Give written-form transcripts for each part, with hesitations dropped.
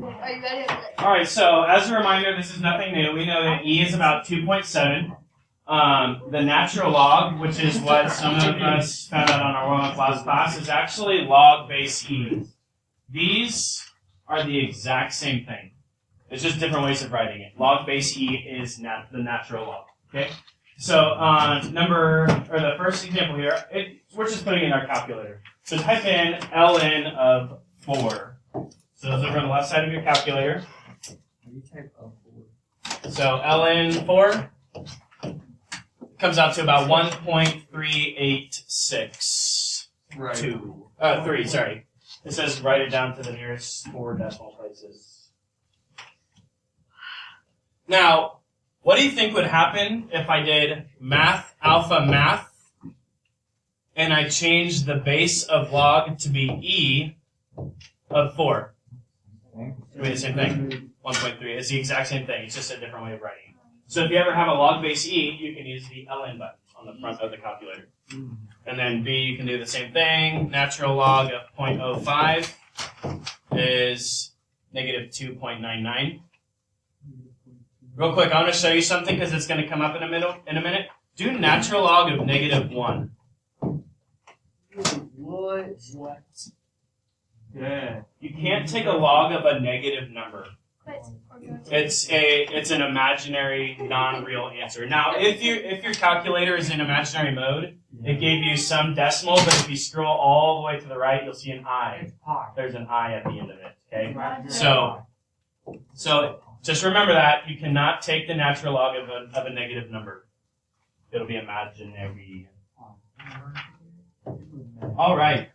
Are you ready? All right, so as a reminder, this is nothing new. We know that e is about 2.7. The natural log, which is what some of us found out on our world class, is actually log base e. These are the exact same thing. It's just different ways of writing it. Log base e is the natural log. Okay. So the first example here, we're just putting in our calculator. So type in ln of 4. So those are on the left side of your calculator. So ln 4 comes out to about 1.386. Right. 3, sorry. It says write it down to the nearest 4 decimal places. Now, what do you think would happen if I did math alpha math and I changed the base of log to be e of 4? It would be the same thing. 1.3. It's the exact same thing. It's just a different way of writing it. So if you ever have a log base e, you can use the ln button on the front of the calculator. And then b, you can do the same thing. Natural log of 0.05 is negative 2.99. Real quick, I want to show you something because it's going to come up in a minute. Do natural log of negative 1. What? Good. You can't take a log of a negative number. It's an imaginary, non-real answer. Now, if your calculator is in imaginary mode, it gave you some decimal, but if you scroll all the way to the right, you'll see an I. There's an I at the end of it. Okay. So just remember that you cannot take the natural log of a negative number. It'll be imaginary. All right.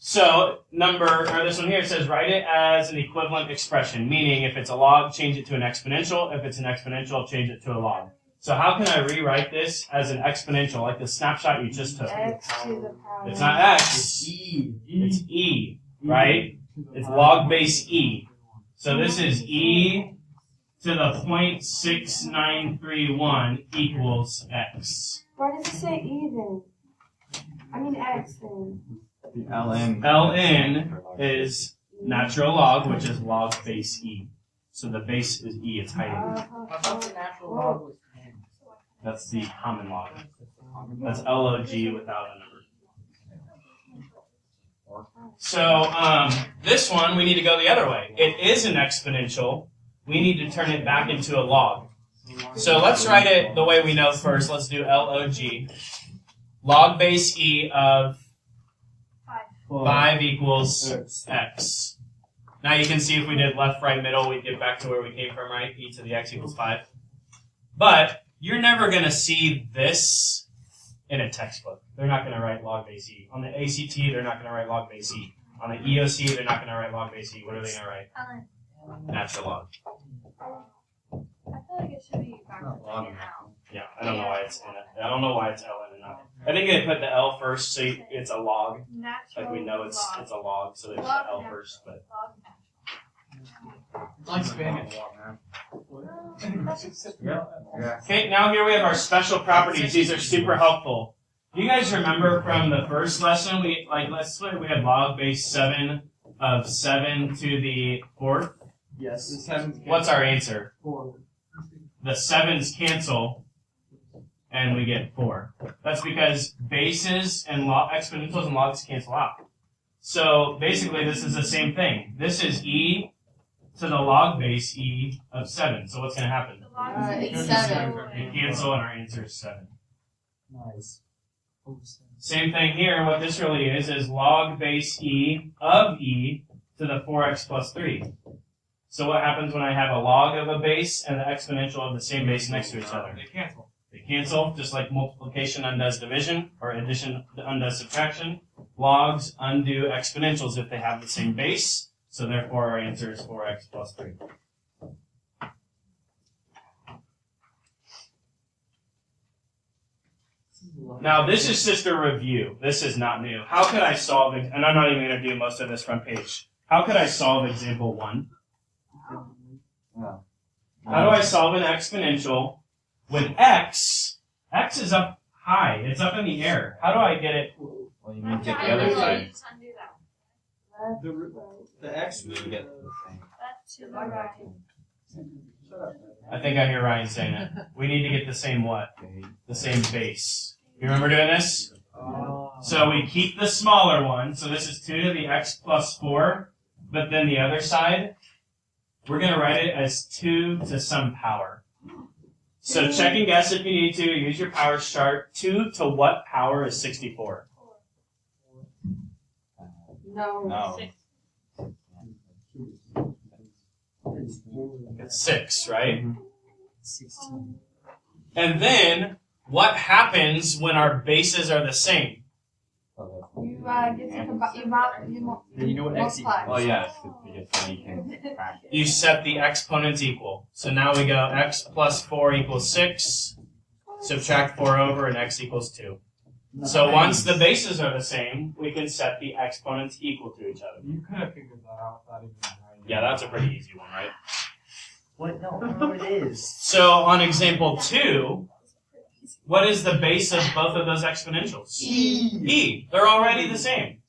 So this one here says write it as an equivalent expression, meaning if it's a log, change it to an exponential. If it's an exponential, change it to a log. So how can I rewrite this as an exponential, like the snapshot you just took? X to the power. It's not x. It's e. It's e, right? It's log base e. So this is e to the 0.6931 equals x. Why does it say E then? I mean X then. ln is natural log, which is log base e. So the base is e, it's hiding. I thought the natural log was 10. That's the common log. That's log without a number. So this one, we need to go the other way. It is an exponential. We need to turn it back into a log. So let's write it the way we know first. Let's do log. Log base e of 5 equals x. Now you can see if we did left, right, middle, we'd get back to where we came from, right? E to the x equals 5. But you're never going to see this in a textbook. They're not going to write log base e. On the ACT, they're not going to write log base e. On the EOC, they're not going to write log base e. What are they going to write? Natural log. I feel like it should be backwards in and out. Yeah, I don't know why it's in it. I don't know why it's ln and not. I think they put the L first, so it's a log. Natural Like we know it's a log, so they put the L first. But It's like Spanish. okay, now here we have our special properties. These are super helpful. Do you guys remember from the first lesson? We had log base 7 of 7 to the 4th. Yes. What's our answer? 4. The 7's cancel, and we get 4. That's because bases and exponentials and logs cancel out. So basically, this is the same thing. This is e to the log base e of 7. So what's going to happen? It's 7. We cancel, and our answer is 7. Nice. Same thing here. What this really is log base e of e to the 4x plus 3. So what happens when I have a log of a base and the exponential of the same base next to each other? They cancel. They cancel, just like multiplication undoes division, or addition undoes subtraction. Logs undo exponentials if they have the same base, so therefore our answer is 4x plus 3. Now this is just a review. This is not new. How could I solve it? And I'm not even going to do most of this front page. How could I solve example 1? How do I solve an exponential with x? X is up high. It's up in the air. How do I get it? Well, you need to get the other side. That's The right. The X We would get That's to the right. Shut up. I think I hear Ryan saying it. We need to get the same what? The same base. You remember doing this? So we keep the smaller one. So this is 2 to the x plus 4. But then the other side, we're going to write it as 2 to some power. So check and guess if you need to. Use your powers chart. 2 to what power is 64? No. No. Six. It's 6, right? 16. And then, what happens when our bases are the same? You get to Then you know what X multiply. Well, yes, because then you can track it. You set the exponents equal. So now we go x plus 4 equals 6. Subtract 4 over, and x equals 2. So once the bases are the same, we can set the exponents equal to each other. You could have figured that out without even trying. Yeah, that's a pretty easy one, right? What? No, it is. So on example 2, what is the base of both of those exponentials? E. They're already the same.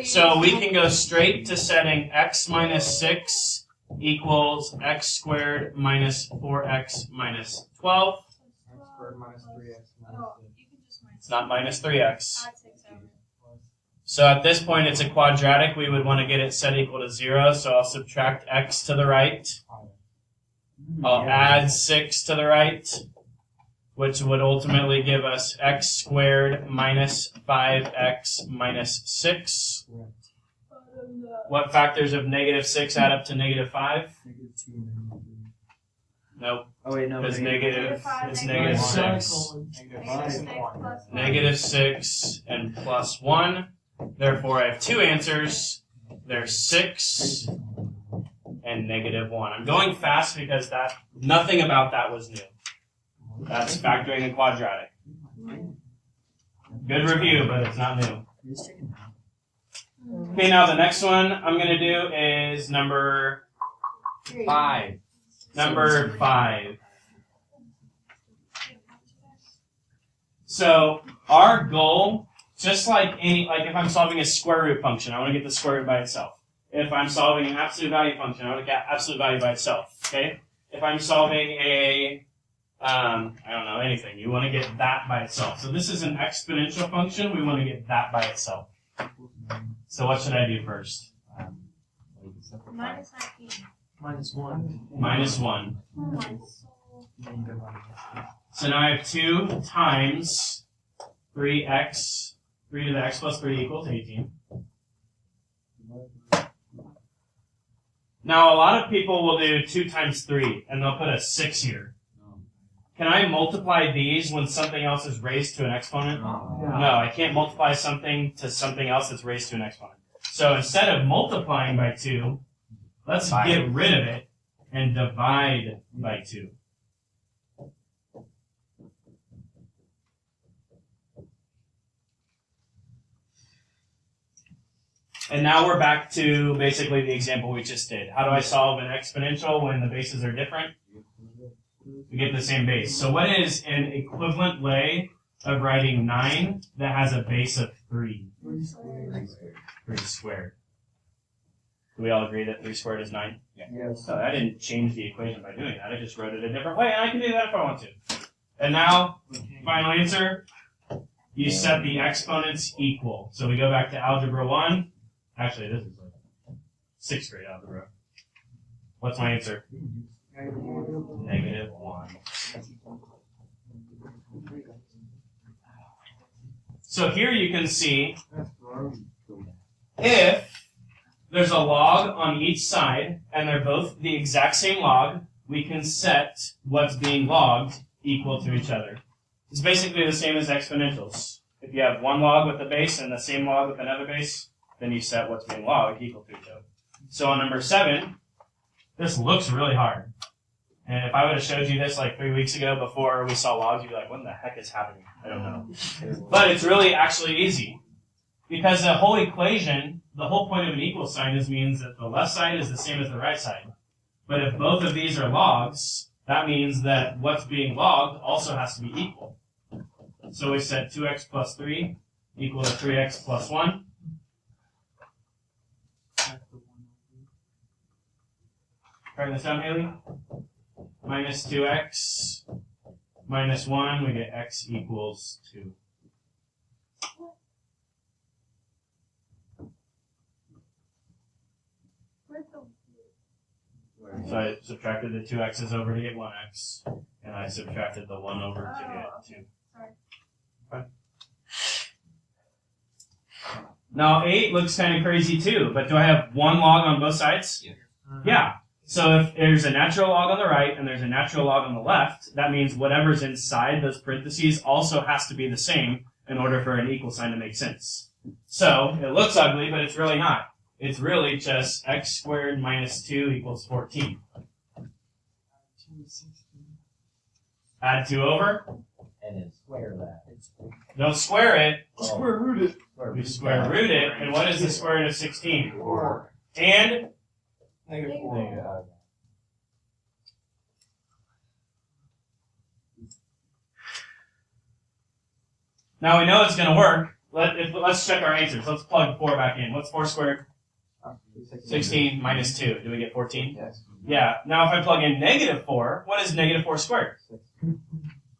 So we can go straight to setting x minus 6 equals x squared minus 4x minus 12. X squared minus 3x minus No, you can just minus. It's not minus 3x. Add 6 over. So at this point, it's a quadratic. We would want to get it set equal to 0. So I'll subtract x to the right. I'll add 6 to the right, which would ultimately give us x squared minus 5x minus 6. What factors of negative 6 add up to negative 5? -2. Nope, Oh wait, no. because negative, it's Negative negative five. 6. Negative 6 plus 1. Negative 6 and plus 1. Therefore, I have two answers. There's 6 and negative 1. I'm going fast because nothing about that was new. That's factoring a quadratic. Good review, but it's not new. Okay, now the next one I'm going to do is number 5. Number 5. So our goal, just like if I'm solving a square root function, I want to get the square root by itself. If I'm solving an absolute value function, I want to get absolute value by itself. Okay? If I'm solving I don't know, anything, you want to get that by itself. So this is an exponential function. We want to get that by itself. So what should I do first? Minus 19. -1. Minus 1. Oh my soul. So now I have 2 times 3x, 3 to the x plus 3 equals 18. Now a lot of people will do 2 times 3, and they'll put a 6 here. Can I multiply these when something else is raised to an exponent? No, I can't multiply something to something else that's raised to an exponent. So instead of multiplying by 2, let's get rid of it and divide by 2. And now we're back to basically the example we just did. How do I solve an exponential when the bases are different? We get the same base. So what is an equivalent way of writing 9 that has a base of 3? 3 squared. Do we all agree that 3 squared is 9? Yes. So I didn't change the equation by doing that. I just wrote it a different way, and I can do that if I want to. And now, final answer, you set the exponents equal. So we go back to algebra 1. Actually, this is like 6th grade algebra. What's my answer? Negative 1. So here you can see if there's a log on each side and they're both the exact same log, we can set what's being logged equal to each other. It's basically the same as exponentials. If you have one log with a base and the same log with another base, then you set what's being logged equal to each other. So on number 7, this looks really hard. And if I would have showed you this like 3 weeks ago before we saw logs, you'd be like, what the heck is happening? I don't know. But it's really actually easy. Because the whole equation, the whole point of an equal sign means that the left side is the same as the right side. But if both of these are logs, that means that what's being logged also has to be equal. So we set 2x plus 3 equal to 3x plus 1. Write this down, Haley. Minus 2x minus 1, we get x equals 2. Where's the So I subtracted the 2x's over to get 1x, and I subtracted the 1 over to get 2. Sorry. Fine. Now 8 looks kind of crazy too, but do I have one log on both sides? Yeah. So if there's a natural log on the right and there's a natural log on the left, that means whatever's inside those parentheses also has to be the same in order for an equal sign to make sense. So it looks ugly, but it's really not. It's really just x squared minus 2 equals 14. Add 2 over. And then square that. Don't square it. Square root it. We square root it. And what is the square root of 16? 4. And Negative 4. now we know it's going to work. Let's check our answers. Let's plug 4 back in. What's 4 squared? 16 minus 2. Do we get 14? Yes. Yeah. Now if I plug in negative 4, what is negative 4 squared?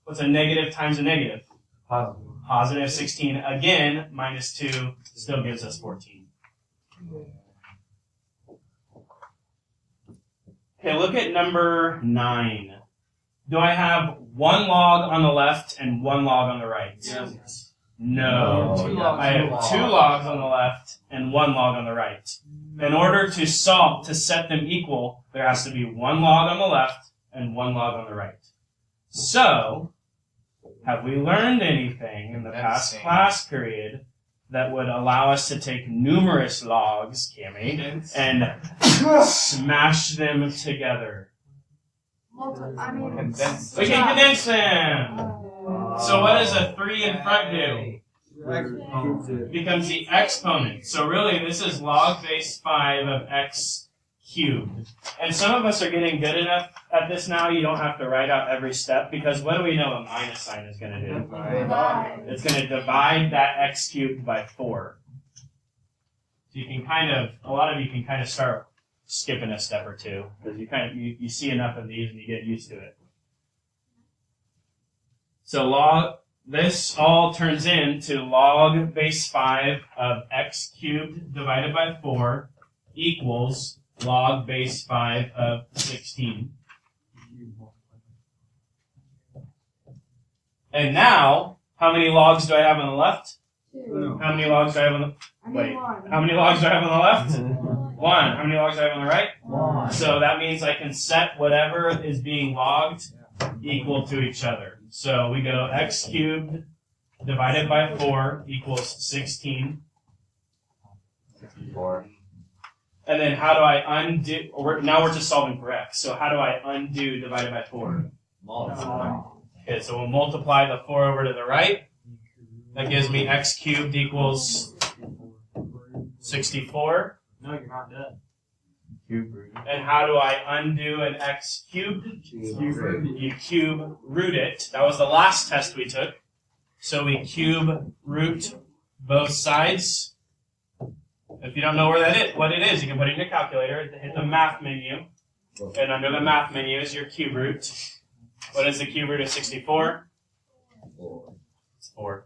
What's a negative times a negative? Positive. Positive 16. Again, minus 2 still gives us 14. Okay, look at number 9. Do I have one log on the left and one log on the right? Yes. No. Two logs. I have 2 logs on the left and 1 log on the right. In order to set them equal, there has to be 1 log on the left and 1 log on the right. So, have we learned anything in the past class period that would allow us to take numerous logs, Cammy, and smash them together? I mean, Condense. We can condense them! So what does a 3 in front do? It becomes the exponent. So really, this is log base 5 of x cubed. And some of us are getting good enough at this now, you don't have to write out every step, because what do we know a minus sign is going to do? It's going to divide that x cubed by 4. So you can a lot of you can kind of start skipping a step or two, because you see enough of these and you get used to it. So this all turns into log base 5 of x cubed divided by 4 equals log base 5 of 16. And now, how many logs do I have on the left? 2. How many logs do I have on the I wait? mean 1. How many logs do I have on the left? 1. How many logs do I have on the right? 1. So that means I can set whatever is being logged equal to each other. So we go x cubed divided by 4 equals 16. 64. And then how do I undo, now we're just solving for x. So how do I undo divided by 4? Multiply. Okay, so we'll multiply the 4 over to the right. That gives me x cubed equals 64. No, you're not done. Cube root. And how do I undo an x cubed? You cube root it. That was the last test we took. So we cube root both sides. If you don't know what it is, you can put it in your calculator, hit the math menu, and under the math menu is your cube root. What is the cube root of 64? 4. It's 4.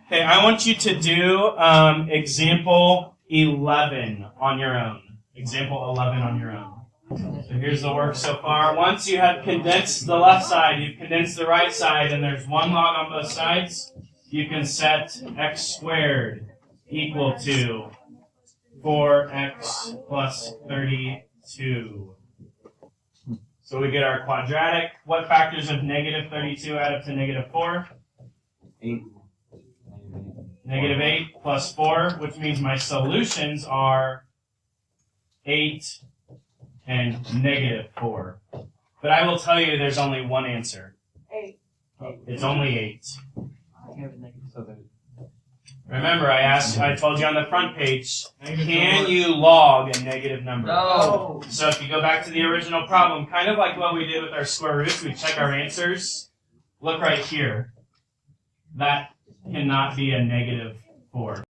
Okay, I want you to do example 11 on your own. Example 11 on your own. So here's the work so far. Once you have condensed the left side, you've condensed the right side, and there's 1 log on both sides, you can set x squared equal to 4x plus 32. So we get our quadratic. What factors of negative 32 add up to negative 4? 8. Negative 8 plus 4, which means my solutions are 8 and negative 4. But I will tell you there's only one answer. 8. It's only 8. So that Remember, I told you on the front page, can you log a negative number? No. So if you go back to the original problem, kind of like what we did with our square roots, we check our answers. Look right here. That cannot be a negative 4.